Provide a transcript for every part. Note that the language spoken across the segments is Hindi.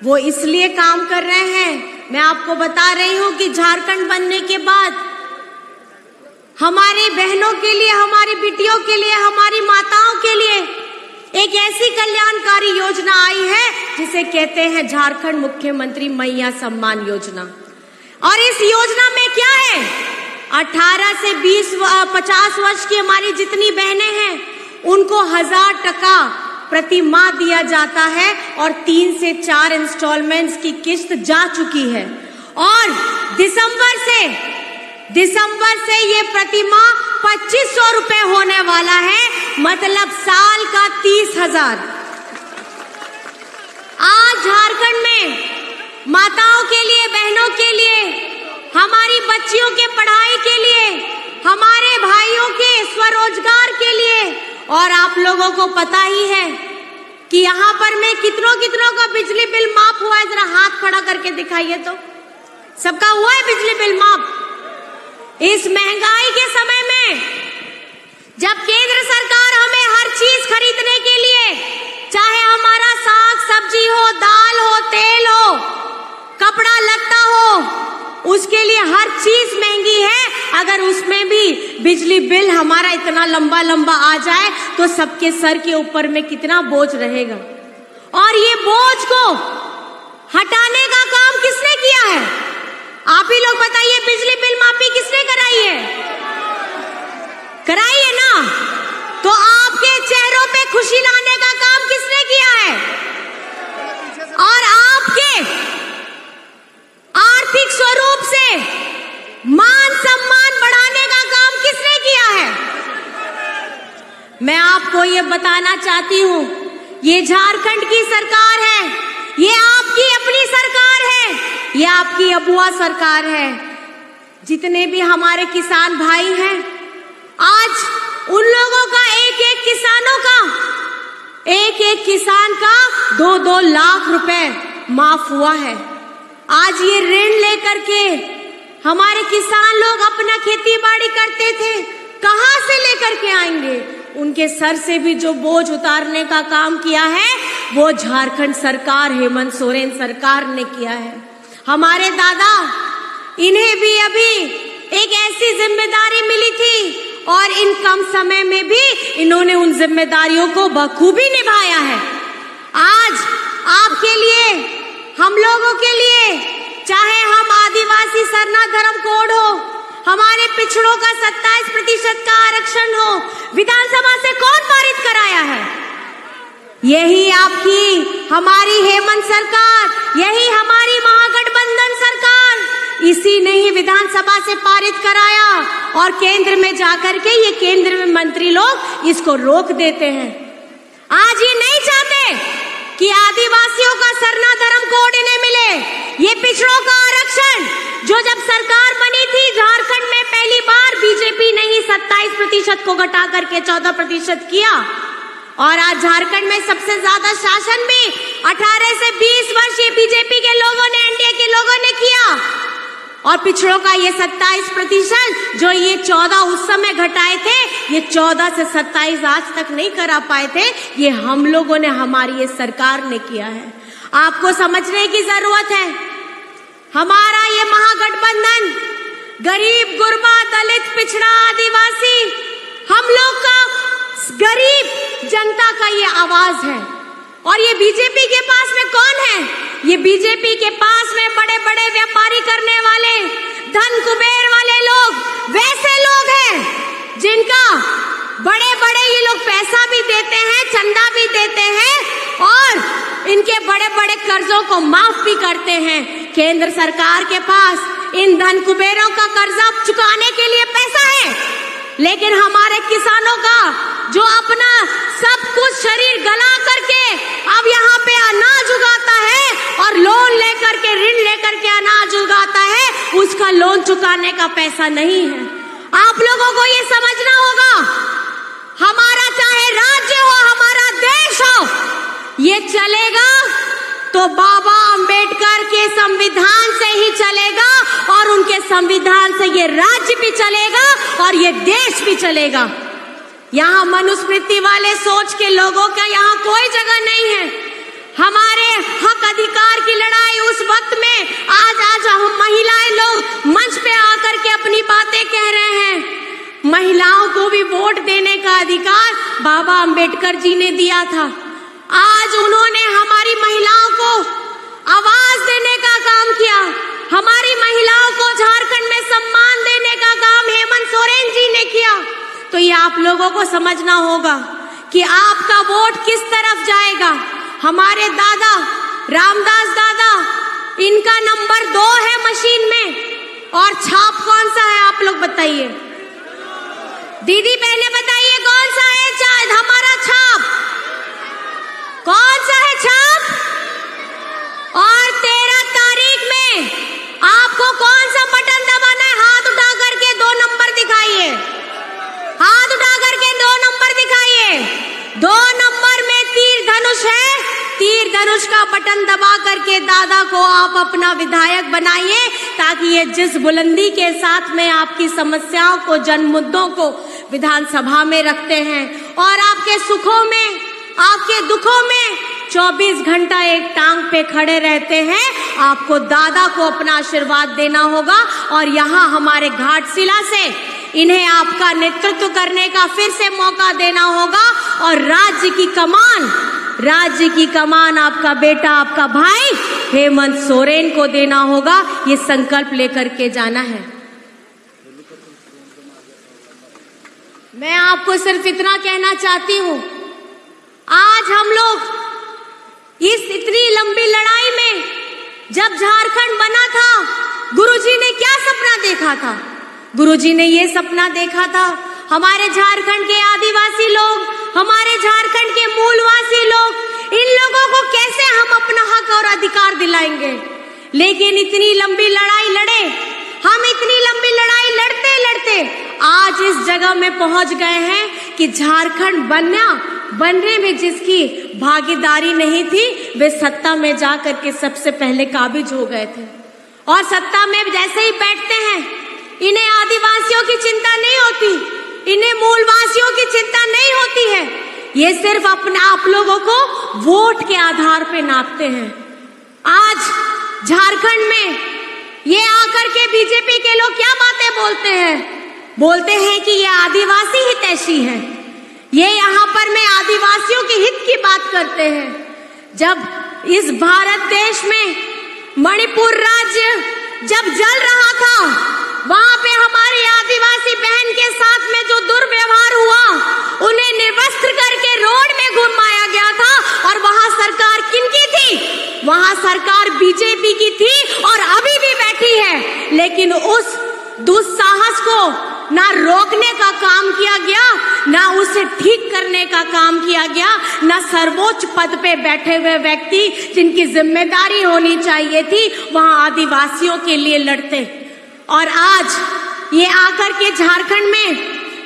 वो इसलिए काम कर रहे हैं। मैं आपको बता रही हूं कि झारखंड बनने के बाद हमारी बहनों के लिए, हमारी बेटियों के लिए, हमारी माताओं के लिए एक ऐसी कल्याणकारी योजना आई है जिसे कहते हैं झारखंड मुख्यमंत्री मैया सम्मान योजना। और इस योजना में क्या है, 18 से 50 वर्ष की हमारी जितनी बहनें हैं उनको 1000 टका प्रति माह दिया जाता है और 3 से 4 इंस्टॉलमेंट्स की किस्त जा चुकी है। और दिसंबर से ये प्रति माह 2500 रुपए होने वाला है, मतलब साल का 30,000। आज झारखंड में माताओं के लिए, बहनों के लिए, हमारी बच्चियों के पढ़ाई के लिए, हमारे भाइयों के स्वरोजगार के लिए, और आप लोगों को पता ही है कि यहाँ पर में कितनों का बिजली बिल माफ हुआ है। जरा हाथ खड़ा करके दिखाइए तो, सबका हुआ है बिजली बिल माफ? इस महंगाई के समय में जब केंद्र सरकार हमें हर चीज खरीदने के लिए, चाहे हमारा साग सब्जी हो, दाल हो, तेल हो, कपड़ा लत्ता हो, उसके लिए हर चीज महंगी है। अगर उसमें भी बिजली बिल हमारा इतना लंबा आ जाए तो सबके सर के ऊपर में कितना बोझ रहेगा। और ये बोझ को हटाने का काम किसने किया है? आप ही लोग बताइए, बिजली बिल माफी किसने कराई है? कराई है ना? तो आपके चेहरों पे खुशी लाने का काम किसने किया है? और आपके आर्थिक स्वरूप से मान सम्मान बढ़ाने का काम किसने किया है? मैं आपको ये बताना चाहती हूँ, ये झारखंड की सरकार है, ये आपकी अपनी सरकार है, ये आपकी अबुआ सरकार है। जितने भी हमारे किसान भाई हैं, आज उन लोगों का एक किसान का 2-2 लाख रुपए माफ हुआ है। आज ये ऋण लेकर के हमारे किसान लोग अपना खेती बाड़ी करते थे, कहां से लेकर के आएंगे? उनके सर से भी जो बोझ उतारने का काम किया है वो झारखंड सरकार, हेमंत सोरेन सरकार ने किया है। हमारे दादा, इन्हें भी अभी एक ऐसी जिम्मेदारी मिली थी और इन कम समय में भी इन्होंने उन जिम्मेदारियों को बखूबी निभाया है। आज आपके लिए, हम लोगों के लिए, चाहे हम आदिवासी सरना धर्म कोड हो, हमारे पिछड़ों का 27% का आरक्षण हो, विधानसभा से कौन पारित कराया है? यही आपकी, हमारी हेमंत सरकार, यही हमारी महागठबंधन सरकार, इसी ने ही विधानसभा से पारित कराया। और केंद्र में जाकर के ये केंद्र में मंत्री लोग इसको रोक देते हैं। आज ये नहीं चाहते कि आदिवासियों का सरना धर्म कोड इन्हें मिले, ये पिछड़ों का आरक्षण जो जब सरकार बनी थी झारखंड में पहली बार बीजेपी ने ही 27% को घटा करके 14% किया। और आज झारखंड में सबसे ज्यादा शासन भी 18 से 20 वर्ष ये बीजेपी के लोगों ने, एनडीए के लोगों ने किया। और पिछड़ों का ये 27% जो ये 14 उस समय घटाए थे, ये 14 से 27 आज तक नहीं करा पाए थे, ये हम लोगों ने, हमारी ये सरकार ने किया है। आपको समझने की जरूरत है, हमारा ये महागठबंधन गरीब, गुरबा, दलित, पिछड़ा, आदिवासी, हम लोग का, गरीब जनता का ये आवाज है। और ये बीजेपी के पास में कौन है? ये बीजेपी के पास में बड़े बड़े व्यापारी करने वाले, धन कुबेर वाले लोग, वैसे लोग हैं जिनका बड़े बड़े ये लोग पैसा भी देते हैं, चंदा भी देते हैं और इनके बड़े बड़े कर्जों को माफ भी करते हैं। केंद्र सरकार के पास इन धन कुबेरों का कर्जा चुकाने के लिए पैसा है, लेकिन हमारे किसानों का जो अपना सब कुछ शरीर गला करके अब यहाँ पे अनाज उगाता है और लोन लेकर के, ऋण लेकर के अनाज उगाता है, उसका लोन चुकाने का पैसा नहीं है। आप लोगों को ये समझना होगा, हमारा चाहे राज्य हो, हमारा देश हो, ये चलेगा तो बाबा अंबेडकर के संविधान से ही चलेगा और उनके संविधान से ये राज्य भी चलेगा और ये देश भी चलेगा। यहाँ मनुस्मृति वाले सोच के लोगों का यहाँ कोई जगह नहीं है। हमारे हक अधिकार की महिलाओं को भी वोट देने का अधिकार बाबा अंबेडकर जी ने दिया था। आज उन्होंने हमारी महिलाओं को आवाज देने का काम किया। हमारी महिलाओं को झारखंड में सम्मान देने का काम हेमंत सोरेन जी ने किया। तो ये आप लोगों को समझना होगा कि आपका वोट किस तरफ जाएगा। हमारे दादा रामदास दादा, इनका नंबर 2 है मशीन में, और छाप कौन सा है आप लोग बताइए। दीदी पहले बताइए कौन सा है हमारा छाप, कौन सा है छाप। और 13 तारीख में आपको कौन सा बटन दबाना है? हाथ उठा करके 2 नंबर दिखाइए, हाथ उठा करके 2 नंबर दिखाइए। 2 नंबर में तीर धनुष है, तीर धनुष का बटन दबा करके दादा को आप अपना विधायक बनाइए, ताकि ये जिस बुलंदी के साथ में आपकी समस्याओं को, जन मुद्दों को विधानसभा में रखते हैं और आपके सुखों में, आपके दुखों में 24 घंटा एक टांग पे खड़े रहते हैं, आपको दादा को अपना आशीर्वाद देना होगा। और यहाँ हमारे घाटशिला से इन्हें आपका नेतृत्व करने का फिर से मौका देना होगा और राज्य की कमान आपका बेटा, आपका भाई हेमंत सोरेन को देना होगा। ये संकल्प लेकर के जाना है। मैं आपको सिर्फ इतना कहना चाहती हूँ, आज हम लोग इस इतनी लंबी लड़ाई में, जब झारखंड बना था, गुरुजी ने क्या सपना देखा था? गुरुजी ने ये सपना देखा था, हमारे झारखंड के आदिवासी लोग, हमारे झारखंड के मूलवासी लोग, इन लोगों को कैसे हम अपना हक और अधिकार दिलाएंगे। लेकिन इतनी लंबी लड़ाई लड़े हम, इतनी लंबी लड़ाई लड़ते लड़ते आज इस जगह में पहुंच गए हैं कि झारखंड बनने में जिसकी भागीदारी नहीं थी, वे सत्ता में जाकर के सबसे पहले काबिज हो गए थे। और सत्ता में जैसे ही बैठते हैं, इन्हें आदिवासियों की चिंता नहीं होती, इन्हें मूलवासियों की चिंता नहीं होती है। ये सिर्फ अपने आप लोगों को वोट के आधार पे नापते हैं। आज झारखंड में ये आकर के बीजेपी के लोग क्या बातें बोलते हैं? बोलते हैं कि ये आदिवासी हितैषी हैं, ये यहाँ पर में आदिवासियों के हित की बात करते हैं। जब इस भारत देश में मणिपुर राज्य जब जल रहा था, वहां पे हमारी आदिवासी बहन के साथ में जो दुर्व्यवहार हुआ, उन्हें निर्वस्त्र करके रोड में घुमाया गया था। और वहां सरकार किनकी थी? वहां सरकार बीजेपी की थी और अभी भी बैठी है। लेकिन उस दुस्साहस को ना रोकने का काम किया गया, ना उसे ठीक करने का काम किया गया, ना सर्वोच्च पद पे बैठे हुए व्यक्ति जिनकी जिम्मेदारी होनी चाहिए थी, वहां आदिवासियों के लिए लड़ते। और आज ये आकर के झारखंड में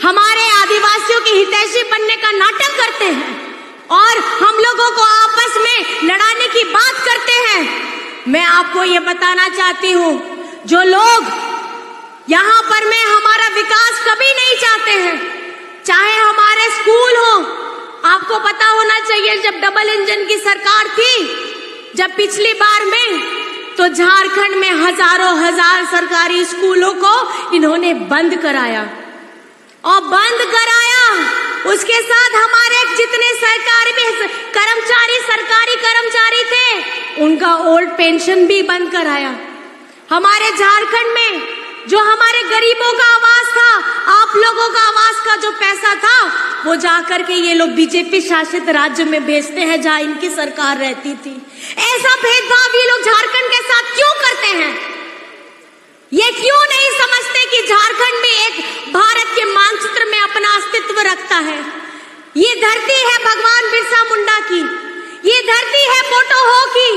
हमारे आदिवासियों के हितैषी बनने का नाटक करते हैं और हम लोगों को आपस में लड़ाने की बात करते हैं। मैं आपको ये बताना चाहती हूँ, जो लोग यहाँ पर में हमारा विकास कभी नहीं चाहते हैं, चाहे हमारे स्कूल हो, आपको पता होना चाहिए जब डबल इंजन की सरकार थी, जब पिछली बार में, तो झारखंड में हजारों हजार सरकारी स्कूलों को इन्होंने बंद कराया। और बंद कराया, उसके साथ हमारे जितने सरकारी कर्मचारी थे, उनका ओल्ड पेंशन भी बंद कराया। हमारे झारखंड में जो हमारे गरीबों का आवास था, आप लोगों का आवास का जो पैसा था, वो जाकर के ये लोग बीजेपी शासित राज्य में भेजते हैं जहां इनकी सरकार रहती थी। ऐसा भेदभाव ये लोग झारखंड के साथ क्यों करते हैं? ये क्यों नहीं समझते कि झारखंड भी एक भारत के मानचित्र में अपना अस्तित्व रखता है? ये धरती है भगवान बिरसा मुंडा की, ये धरती है पोटोहो की,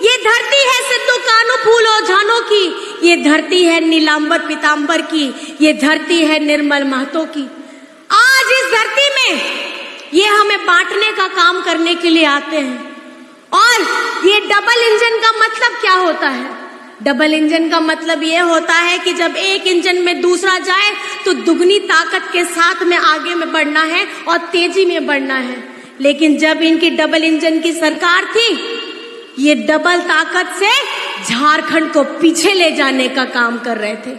ये धरती है सिद्धू कान्हू फूलो झानो की, ये धरती है नीलांबर पीतांबर की, ये धरती है निर्मल महतो की। आज इस धरती में ये हमें बांटने का काम करने के लिए आते हैं। और ये डबल इंजन का मतलब क्या होता है? डबल इंजन का मतलब ये होता है कि जब एक इंजन में दूसरा जाए तो दुगनी ताकत के साथ में आगे में बढ़ना है और तेजी में बढ़ना है। लेकिन जब इनकी डबल इंजन की सरकार थी, ये डबल ताकत से झारखंड को पीछे ले जाने का काम कर रहे थे।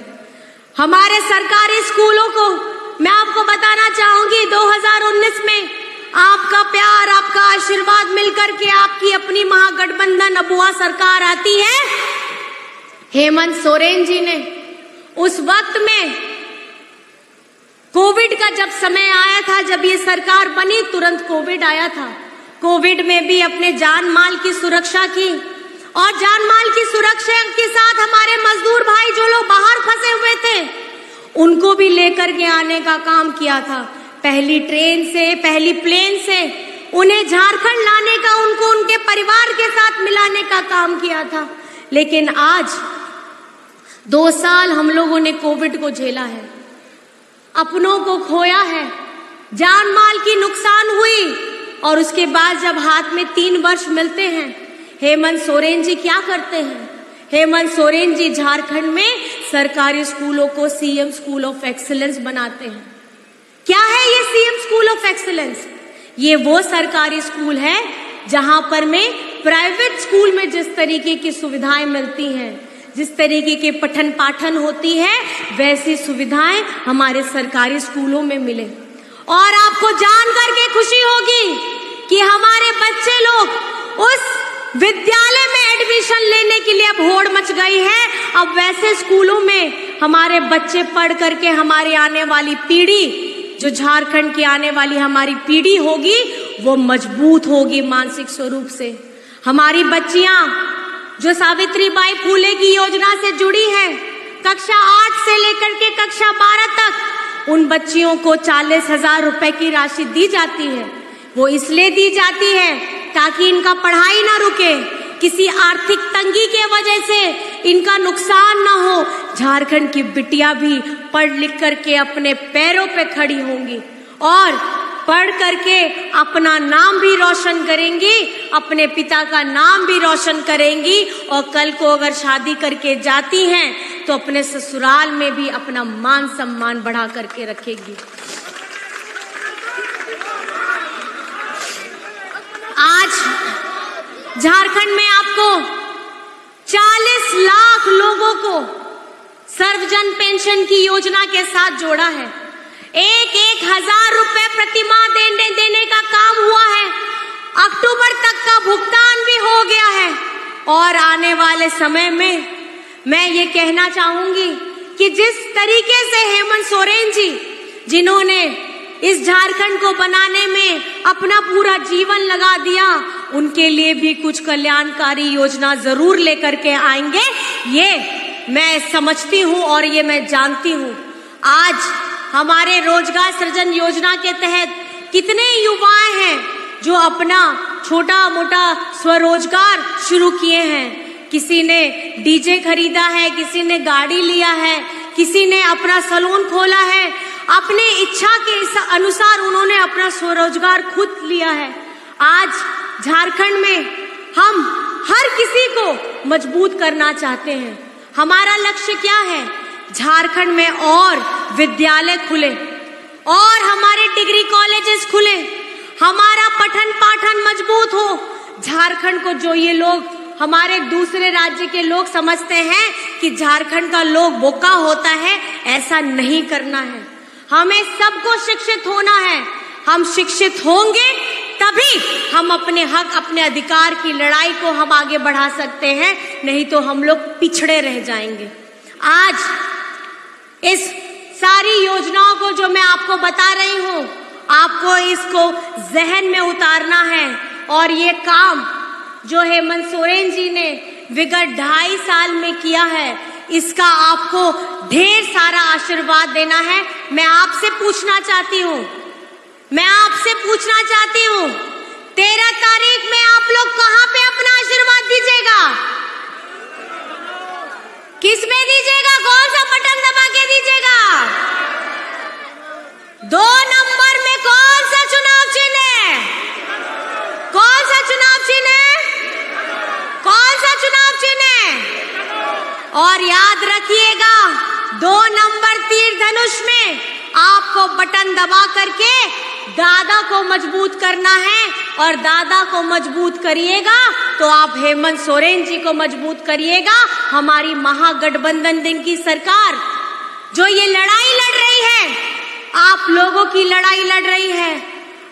हमारे सरकारी स्कूलों को मैं आपको बताना चाहूंगी 2019 में आपका प्यार, आपका आशीर्वाद मिलकर के आपकी अपनी महागठबंधन अबुआ सरकार आती है। हेमंत सोरेन जी ने उस वक्त में कोविड का जब समय आया था, जब ये सरकार बनी, तुरंत कोविड आया था। कोविड में भी अपने जान माल की सुरक्षा की और जान माल की सुरक्षा के साथ हमारे मजदूर भाई जो लोग बाहर फंसे हुए थे उनको भी लेकर के आने का काम किया था। पहली ट्रेन से, पहली प्लेन से उन्हें झारखंड लाने का, उनको उनके परिवार के साथ मिलाने का काम किया था। लेकिन आज 2 साल हम लोगों ने कोविड को झेला है, अपनों को खोया है, जान माल की नुकसान हुई और उसके बाद जब हाथ में 3 वर्ष मिलते हैं, हेमंत सोरेन जी क्या करते हैं? हेमंत सोरेन जी झारखंड में सरकारी स्कूलों को सीएम स्कूल ऑफ एक्सीलेंस बनाते हैं। क्या है ये सीएम स्कूल ऑफ एक्सीलेंस? ये वो सरकारी स्कूल है जहां पर में प्राइवेट स्कूल में जिस तरीके की सुविधाएं मिलती हैं, जिस तरीके के पठन पाठन होती है, वैसी सुविधाएं हमारे सरकारी स्कूलों में मिले। और आपको जान करके खुशी होगी कि हमारे बच्चे लोग उस विद्यालय में एडमिशन लेने के लिए अब होड़ मच गई है। अब वैसे स्कूलों में हमारे बच्चे पढ़ करके हमारी आने वाली पीढ़ी, जो झारखंड की आने वाली हमारी पीढ़ी होगी, वो मजबूत होगी मानसिक स्वरूप से। हमारी बच्चियां जो सावित्रीबाई फूले की योजना से जुड़ी हैं, कक्षा 8 से लेकर के कक्षा 12 तक उन बच्चियों को 40,000 रुपए की राशि दी जाती है। वो इसलिए दी जाती है ताकि इनका पढ़ाई ना रुके, किसी आर्थिक तंगी के वजह से इनका नुकसान ना हो। झारखंड की बिटिया भी पढ़ लिख करके अपने पैरों पे खड़ी होंगी और पढ़ करके अपना नाम भी रोशन करेंगी, अपने पिता का नाम भी रोशन करेंगी और कल को अगर शादी करके जाती हैं तो अपने ससुराल में भी अपना मान सम्मान बढ़ा करके रखेगी। आज झारखंड में आपको 40 लाख लोगों को सर्वजन पेंशन की योजना के साथ जोड़ा है। 1,000 रुपए प्रति माह देने का काम हुआ है। अक्टूबर तक का भुगतान भी हो गया है और आने वाले समय में मैं ये कहना चाहूंगी कि जिस तरीके से हेमंत सोरेन जी, जिन्होंने इस झारखंड को बनाने में अपना पूरा जीवन लगा दिया, उनके लिए भी कुछ कल्याणकारी योजना जरूर लेकर के आएंगे। ये मैं समझती हूँ और ये मैं जानती हूँ। आज हमारे रोजगार सृजन योजना के तहत कितने युवाएं हैं जो अपना छोटा मोटा स्वरोजगार शुरू किए हैं। किसी ने डीजे खरीदा है, किसी ने गाड़ी लिया है, किसी ने अपना सैलून खोला है। अपने इच्छा के अनुसार उन्होंने अपना स्वरोजगार खुद लिया है। आज झारखंड में हम हर किसी को मजबूत करना चाहते हैं। हमारा लक्ष्य क्या है? झारखंड में और विद्यालय खुले और हमारे डिग्री कॉलेजेस खुले, हमारा पठन पाठन मजबूत हो। झारखंड को जो ये लोग, हमारे दूसरे राज्य के लोग समझते हैं कि झारखंड का लोग बोका होता है, ऐसा नहीं करना है। हमें सबको शिक्षित होना है। हम शिक्षित होंगे तभी हम अपने हक, अपने अधिकार की लड़ाई को हम आगे बढ़ा सकते हैं, नहीं तो हम लोग पिछड़े रह जाएंगे। आज इस सारी योजनाओं को जो मैं आपको बता रही हूँ, आपको इसको जहन में उतारना है और ये काम जो हेमंत सोरेन जी ने विगत 2.5 साल में किया है, इसका आपको ढेर सारा आशीर्वाद देना है। मैं आपसे पूछना चाहती हूँ 13 तारीख में आप लोग कहाँ पे अपना आशीर्वाद दीजिएगा? किस में दीजिएगा? कौन सा बटन दबा के दीजिएगा? 2 नंबर में कौन सा चुनाव चिन्ह है? कौन सा चुनाव चिन्ह है? कौन सा चुनाव चिन्ह है? और याद रखिएगा 2 नंबर तीर धनुष में आपको बटन दबा करके दादा को मजबूत करना है और दादा को मजबूत करिएगा तो आप हेमंत सोरेन जी को मजबूत करिएगा। हमारी महागठबंधन दिन की सरकार जो ये लड़ाई लड़ रही है, आप लोगों की लड़ाई लड़ रही है।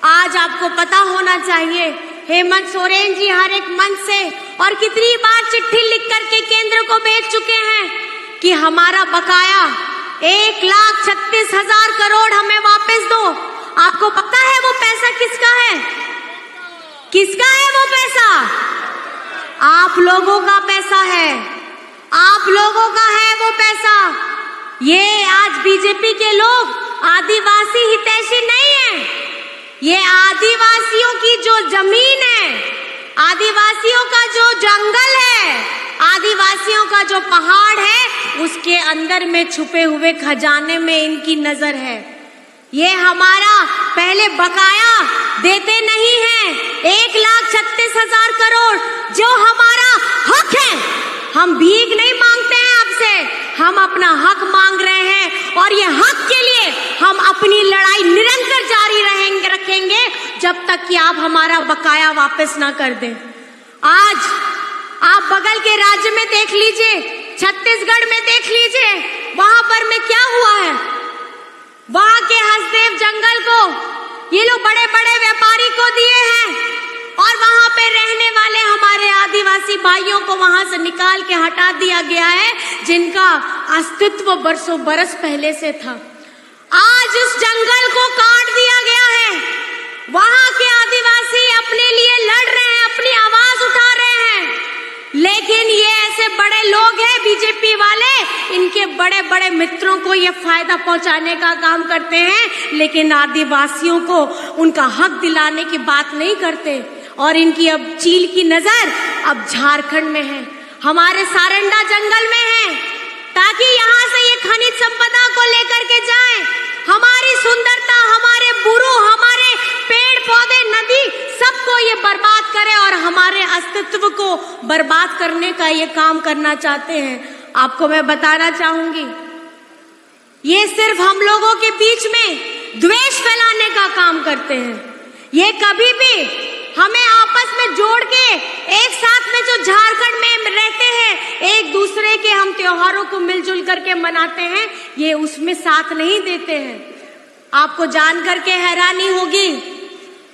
आज आपको पता होना चाहिए, हेमंत सोरेन जी हर एक मंच से और कितनी बार चिट्ठी लिख करके केंद्र को भेज चुके हैं कि हमारा बकाया 1,36,000 करोड़ हमें वापस दो। आपको पता है वो पैसा किसका है? किसका है वो पैसा? आप लोगों का पैसा है, आप लोगों का है वो पैसा। ये आज बीजेपी के लोग आदिवासी हितैषी नहीं है, ये आदिवासियों की जो जमीन है, आदिवासियों का जो जंगल है, आदिवासियों का जो पहाड़ है, उसके अंदर में छुपे हुए खजाने में इनकी नजर है। ये हमारा पहले बकाया देते नहीं है, 1,36,000 करोड़ जो हमारा हक है। हम भीख नहीं मांगते हैं आपसे, हम अपना हक मांग रहे हैं और ये हक के लिए हम अपनी लड़ाई निरंतर जारी रखेंगे जब तक कि आप हमारा बकाया वापस ना कर दें। आज आप बगल के राज्य में देख लीजिए, छत्तीसगढ़ में देख लीजिए, वहां पर में क्या हुआ है। वहां के हसदेव जंगल को ये लोग बड़े बड़े व्यापारी को दिए हैं और वहां पे रहने वाले हमारे आदिवासी भाइयों को वहां से निकाल के हटा दिया गया है, जिनका अस्तित्व बरसों बरस पहले से था। आज उस जंगल को काट दिया गया है। वहां के आदिवासी अपने लिए लड़ रहे हैं, अपनी आवाज उठा रहे हैं, लेकिन ये ऐसे बड़े लोग हैं बीजेपी वाले, इनके बड़े बड़े मित्रों को ये फायदा पहुंचाने का काम करते हैं, लेकिन आदिवासियों को उनका हक दिलाने की बात नहीं करते। और इनकी अब चील की नजर अब झारखंड में है, हमारे सारंडा जंगल में है, ताकि यहाँ से ये खनिज संपदा को लेकर के जाए, हमारी सुंदरता, हमारे बुरू, हमारे पेड़ पौधे, नदी, सबको ये बर्बाद करे और हमारे अस्तित्व को बर्बाद करने का ये काम करना चाहते हैं। आपको मैं बताना चाहूंगी, ये सिर्फ हम लोगों के बीच में द्वेष फैलाने का काम करते हैं। ये कभी भी हमें आपस में जोड़ के एक साथ में जो झारखंड में रहते हैं, एक दूसरे के हम त्योहारों को मिलजुल करके मनाते हैं, ये उसमें साथ नहीं देते हैं। आपको जान करके हैरानी होगी,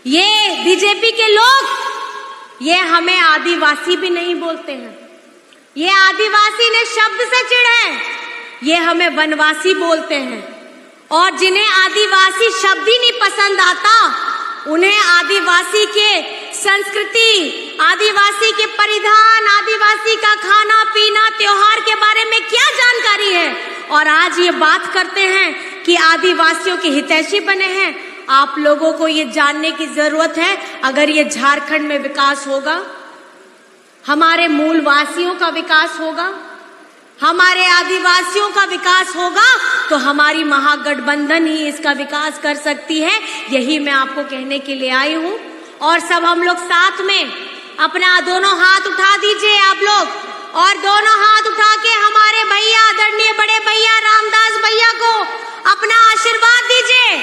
ये बीजेपी के लोग ये हमें आदिवासी भी नहीं बोलते हैं। ये आदिवासी ने शब्द से चिढ़े, ये हमें वनवासी बोलते हैं। और जिन्हें आदिवासी शब्द ही नहीं पसंद आता, उन्हें आदिवासी के संस्कृति, आदिवासी के परिधान, आदिवासी का खाना पीना, त्योहार के बारे में क्या जानकारी है। और आज ये बात करते हैं कि आदिवासियों के हितैषी बने हैं। आप लोगों को ये जानने की जरूरत है, अगर ये झारखंड में विकास होगा, हमारे मूलवासियों का विकास होगा, हमारे आदिवासियों का विकास होगा, तो हमारी महागठबंधन ही इसका विकास कर सकती है। यही मैं आपको कहने के लिए आई हूँ। और सब हम लोग साथ में अपना दोनों हाथ उठा दीजिए आप लोग, और दोनों हाथ उठा के हमारे भैया, आदरणीय बड़े भैया रामदास भैया को अपना आशीर्वाद दीजिए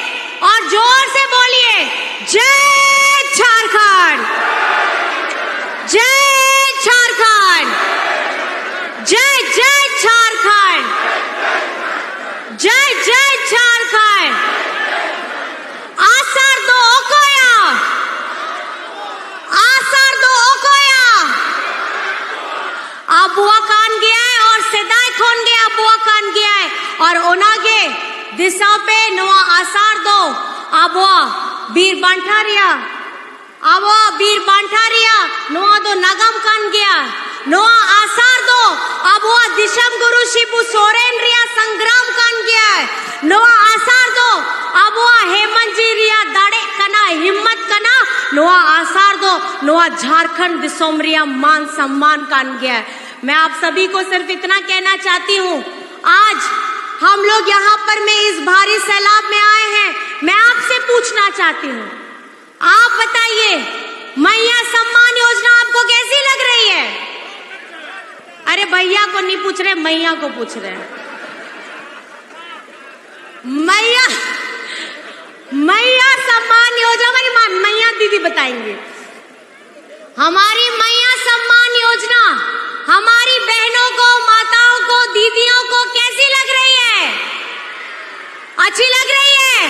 और जोर से बोलिए, जय झारखंड, जय झारखंड, जय जय झारखंड, जय जय झारखंड। आसार दो ओकोया, आसार दो ओकोया। अबुआ कान गया है और सेदाय खोन गया, अबुआ कान गया है और ओनागे दिशा पे नवा आसार दो। अबुआ बीर बांठारिया, अबुआ बीर बांठारिया नवा दो नगम कान गया, नवा आसार दो अबुआ दिशम गुरु शिबू सोरेन रिया संग्राम कान गया है, नवा आसार दो अबुआ हेमंत जी रिया दाड़े कना हिम्मत कना, नवा आसार दो नवा झारखंड दिसोम रिया मान सम्मान कान गया है। मैं आप सभी को सिर्फ इतना कहना चाहती हूँ, आज हम लोग यहाँ पर में इस भारी सैलाब में आए हैं। मैं आपसे पूछना चाहती हूँ, आप बताइए मैया सम्मान योजना आपको कैसी लग रही है? अरे भैया को नहीं पूछ रहे, मैया को पूछ रहे हैं। मैया मैया सम्मान योजना, हमारी मैया दीदी बताएंगे। हमारी मैया सम्मान योजना हमारी बहनों को, माताओं को, दीदियों को कैसी लग रही है? अच्छी लग रही है?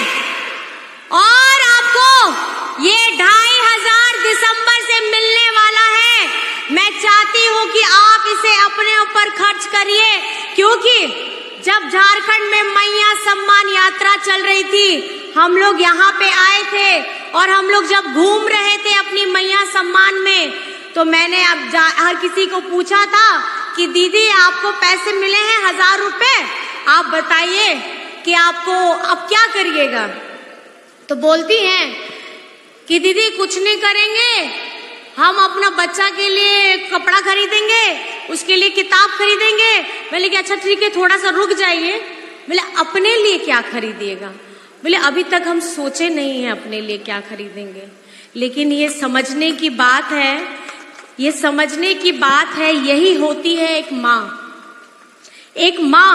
खर्च करिए, क्योंकि जब झारखंड में मैया सम्मान यात्रा चल रही थी, हम लोग यहाँ पे आए थे और हम लोग जब घूम रहे थे अपनी मैया सम्मान में, तो मैंने अब हर किसी को पूछा था कि दीदी आपको पैसे मिले हैं 1000 रुपए, आप बताइए कि आपको अब क्या करिएगा। तो बोलती हैं कि दीदी कुछ नहीं करेंगे, हम अपना बच्चा के लिए कपड़ा खरीदेंगे, उसके लिए किताब खरीदेंगे। बोले कि अच्छा ठीक है, थोड़ा सा रुक जाइए। बोले अपने लिए क्या खरीदिएगा? बोले अभी तक हम सोचे नहीं हैं अपने लिए क्या खरीदेंगे। लेकिन ये समझने की बात है, ये समझने की बात है, यही होती है एक माँ। एक माँ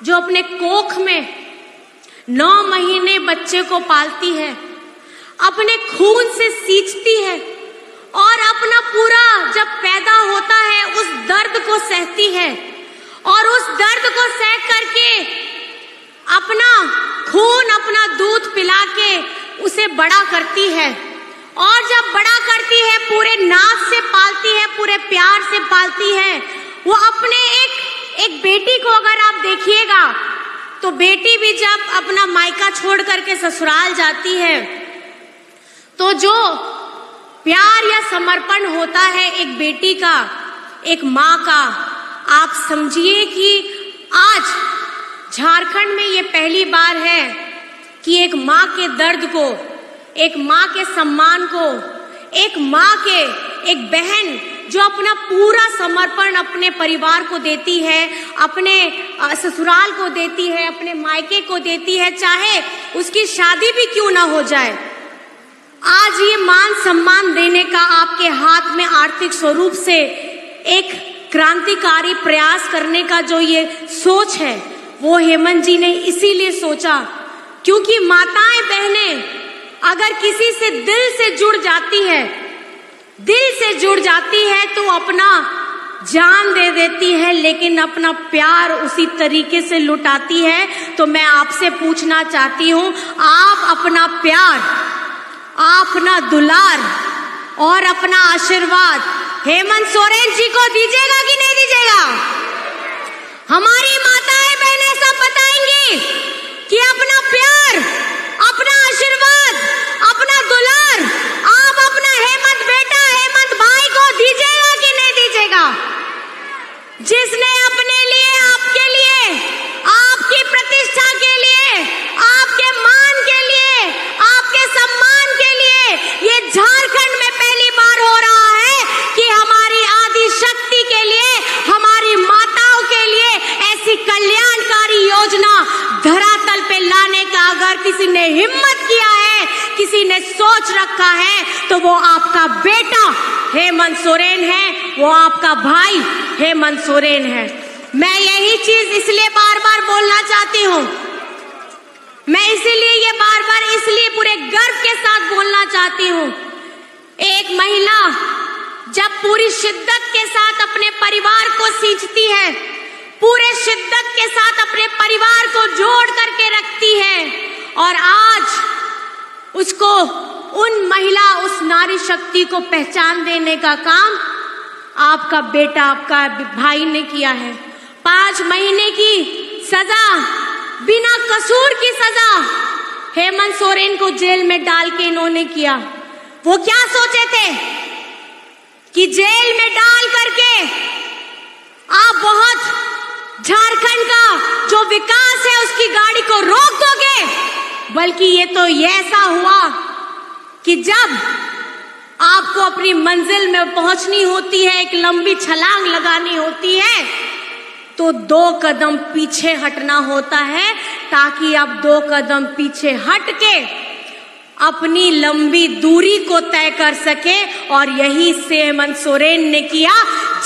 जो अपने कोख में 9 महीने बच्चे को पालती है, अपने खून से सींचती है और अपना पूरा जब पैदा होता है उस दर्द को सहती है और उस दर्द को सह करके अपना खून अपना दूध पिला के उसे बड़ा करती है। और जब बड़ा करती है पूरे नाज से पालती है, पूरे प्यार से पालती है। वो अपने एक बेटी को अगर आप देखिएगा तो बेटी भी जब अपना मायका छोड़ करके ससुराल जाती है तो जो प्यार या समर्पण होता है एक बेटी का, एक माँ का, आप समझिए कि आज झारखंड में ये पहली बार है कि एक माँ के दर्द को, एक माँ के सम्मान को, एक माँ के, एक बहन जो अपना पूरा समर्पण अपने परिवार को देती है, अपने ससुराल को देती है, अपने मायके को देती है, चाहे उसकी शादी भी क्यों ना हो जाए। आज ये मान सम्मान देने का आपके हाथ में आर्थिक स्वरूप से एक क्रांतिकारी प्रयास करने का जो ये सोच है, वो हेमंत जी ने इसीलिए सोचा, क्योंकि माताएं बहनें अगर किसी से दिल से जुड़ जाती है, दिल से जुड़ जाती है तो अपना जान दे देती है, लेकिन अपना प्यार उसी तरीके से लुटाती है। तो मैं आपसे पूछना चाहती हूँ, आप अपना प्यार, अपना दुलार और अपना आशीर्वाद हेमंत सोरेन जी को दीजिएगा कि नहीं दीजिएगा? हमारी माताएं बहनें सब बताएंगी कि अपना प्यार, अपना आशीर्वाद, अपना दुलार आप अपना हेमंत बेटा, हेमंत भाई को दीजिएगा कि नहीं दीजिएगा? जिसने अपने लिए, आपके लिए, आपकी प्रतिष्ठा के लिए, आपके मान के लिए, आपके सम्मान के लिए ये झारखंड में पहली बार हो रहा है कि हमारी आदि शक्ति के लिए, हमारी माताओं के लिए ऐसी कल्याणकारी योजना धरातल पे लाने का अगर किसी ने हिम्मत किया है, किसी ने सोच रखा है, तो वो आपका बेटा हेमंत सोरेन है, वो आपका भाई हेमंत सोरेन है। मैं यही चीज इसलिए बार बार बोलना चाहती हूँ, मैं इसीलिए ये बार बार इसलिए पूरे गर्व के साथ बोलना चाहती हूँ। एक महिला जब पूरी शिद्दत के साथ अपने परिवार को सींचती है, पूरे शिद्दत के साथ अपने परिवार को जोड़ करके रखती है, और आज उसको उन महिला, उस नारी शक्ति को पहचान देने का काम आपका बेटा, आपका भाई ने किया है। 5 महीने की सजा, बिना कसूर की सजा हेमंत सोरेन को जेल में डाल के इन्होंने किया। वो क्या सोचे थे कि जेल में डाल करके आप बहुत झारखंड का जो विकास है उसकी गाड़ी को रोक दोगे, बल्कि ये तो ऐसा हुआ कि जब आपको अपनी मंजिल में पहुंचनी होती है, एक लंबी छलांग लगानी होती है, तो 2 कदम पीछे हटना होता है, ताकि आप 2 कदम पीछे हट के अपनी लंबी दूरी को तय कर सके। और यही से हेमंत सोरेन ने किया।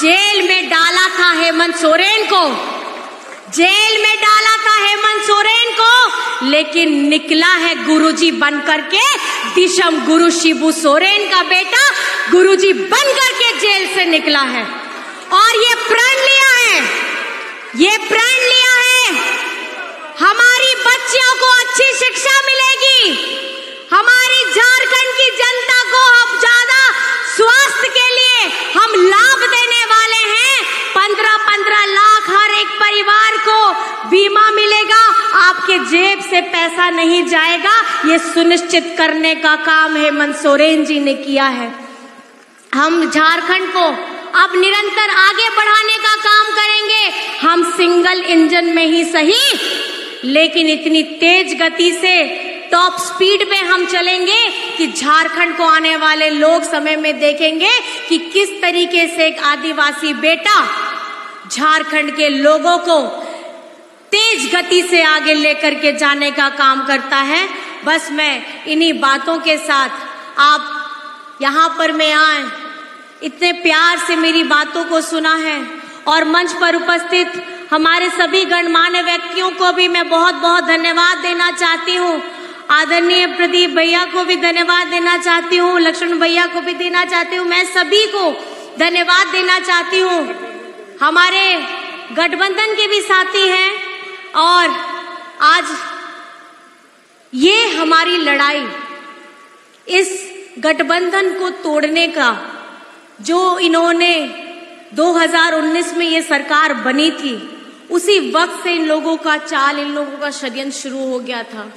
जेल में डाला था हेमंत सोरेन को, जेल में डाला था हेमंत सोरेन को, लेकिन निकला है गुरुजी बन करके। दिशम गुरु शिबू सोरेन का बेटा गुरुजी बन करके जेल से निकला है और ये प्रण लिया है, ये प्रण लिया है, हमारी बच्चियों को अच्छी शिक्षा मिलेगी, हमारी झारखंड की जनता को अब ज्यादा स्वास्थ्य के लिए हम लाभ देने वाले हैं। 15-15 आपके जेब से पैसा नहीं जाएगा, ये सुनिश्चित करने का काम हेमंत सोरेन जी ने किया है। हम झारखंड को अब निरंतर आगे बढ़ाने का काम करेंगे। हम सिंगल इंजन में ही सही, लेकिन इतनी तेज गति से टॉप स्पीड में हम चलेंगे कि झारखंड को आने वाले लोग समय में देखेंगे कि किस तरीके से एक आदिवासी बेटा झारखंड के लोगों को तेज गति से आगे लेकर के जाने का काम करता है। बस मैं इन्हीं बातों के साथ आप यहाँ पर मैं आए, इतने प्यार से मेरी बातों को सुना है, और मंच पर उपस्थित हमारे सभी गणमान्य व्यक्तियों को भी मैं बहुत बहुत धन्यवाद देना चाहती हूँ। आदरणीय प्रदीप भैया को भी धन्यवाद देना चाहती हूँ, लक्ष्मण भैया को भी देना चाहती हूँ, मैं सभी को धन्यवाद देना चाहती हूँ। हमारे गठबंधन के भी साथी हैं, और आज ये हमारी लड़ाई, इस गठबंधन को तोड़ने का जो इन्होंने 2019 में ये सरकार बनी थी, उसी वक्त से इन लोगों का चाल, इन लोगों का षड्यंत्र शुरू हो गया था।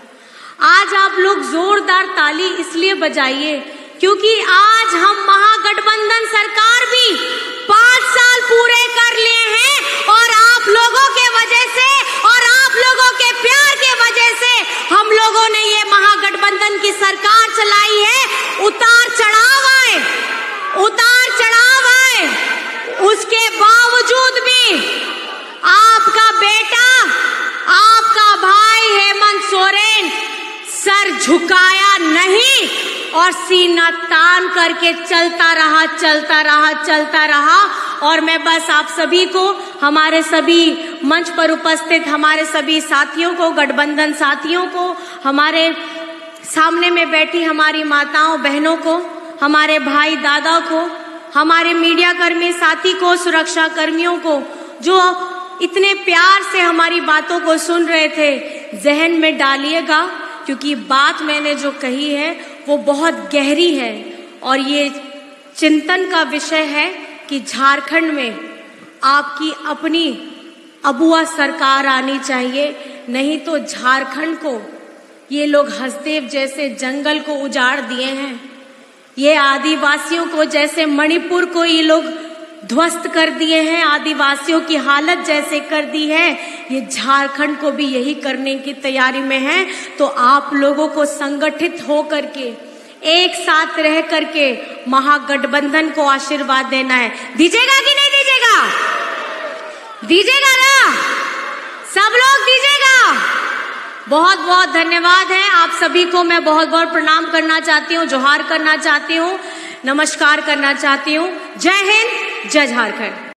आज आप लोग जोरदार ताली इसलिए बजाइए क्योंकि आज हम महागठबंधन सरकार भी 5 साल पूरे कर लिए हैं, और आप लोगों के वजह से और आप लोगों के प्यार के वजह से हम लोगों ने ये महागठबंधन की सरकार चलाई है। उतार चढ़ाव आए, उसके बावजूद भी आपका बेटा, आपका भाई हेमंत सोरेन सर झुकाया नहीं और सीना तान करके चलता रहा। और मैं बस आप सभी को, हमारे सभी मंच पर उपस्थित हमारे सभी साथियों को, गठबंधन साथियों को, हमारे सामने में बैठी हमारी माताओं बहनों को, हमारे भाई दादा को, हमारे मीडिया कर्मी साथी को, सुरक्षा कर्मियों को, जो इतने प्यार से हमारी बातों को सुन रहे थे, जहन में डालिएगा क्योंकि बात मैंने जो कही है वो बहुत गहरी है, और ये चिंतन का विषय है कि झारखंड में आपकी अपनी अबुआ सरकार आनी चाहिए, नहीं तो झारखंड को ये लोग हसदेव जैसे जंगल को उजाड़ दिए हैं, ये आदिवासियों को जैसे मणिपुर को ये लोग ध्वस्त कर दिए हैं, आदिवासियों की हालत जैसे कर दी है, ये झारखंड को भी यही करने की तैयारी में है। तो आप लोगों को संगठित हो करके, एक साथ रह करके महागठबंधन को आशीर्वाद देना है। दीजिएगा कि नहीं दीजिएगा? दीजिएगा ना? सब लोग दीजिएगा? बहुत बहुत धन्यवाद है। आप सभी को मैं बहुत बहुत प्रणाम करना चाहती हूँ, जोहार करना चाहती हूँ, नमस्कार करना चाहती हूँ। जय हिंद, जय झारखंड।